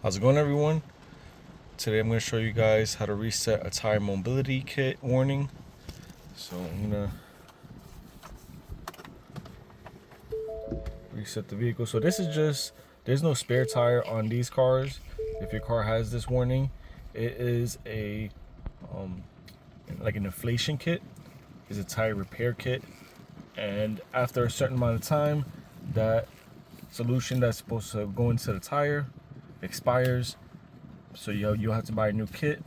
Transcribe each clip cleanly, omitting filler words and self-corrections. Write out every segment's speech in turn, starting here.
How's it going, everyone? Today I'm going to show you guys how to reset a tire mobility kit warning. So I'm going to reset the vehicle. So this is just, there's no spare tire on these cars. If your car has this warning, it is a like an inflation kit. It's a tire repair kit, and after a certain amount of time, that solution that's supposed to go into the tire expires. So you'll have to buy a new kit.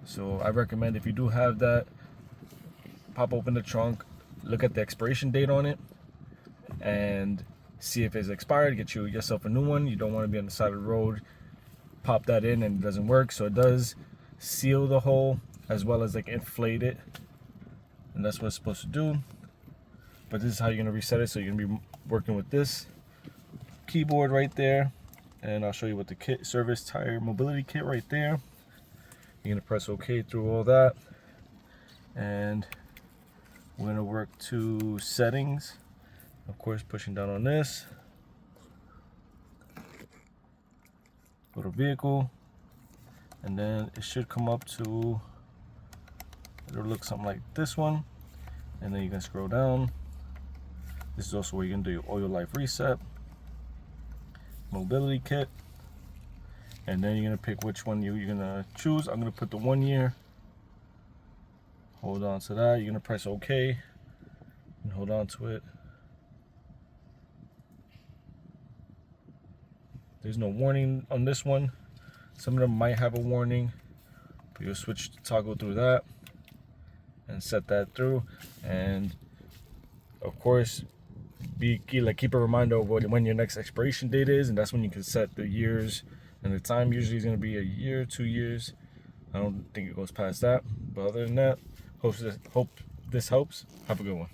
So I recommend, if you do have that, pop open the trunk, look at the expiration date on it, and see if it's expired. Get yourself a new one. You don't want to be on the side of the road, pop that in and it doesn't work. So it does seal the hole as well as like inflate it, and that's what it's supposed to do. But this is how you're gonna reset it. So you're gonna be working with this keyboard right there, and I'll show you what the kit, service tire mobility kit right there. You're gonna press OK through all that, and we're gonna work to settings. Of course, pushing down on this. Go to vehicle, and then it should come up to, it'll look something like this one, and then you can scroll down. This is also where you're gonna do your oil life reset, mobility kit, and then you're gonna pick which one you're gonna choose. I'm gonna put the 1 year. Hold on to that. You're gonna press OK and hold on to it. There's no warning on this one. Some of them might have a warning, but you'll switch to toggle through that and set that through. And of course, keep a reminder of when your next expiration date is, and that's when you can set the years and the time. Usually is going to be a year, 2 years. I don't think it goes past that. But other than that, hope this helps. Have a good one.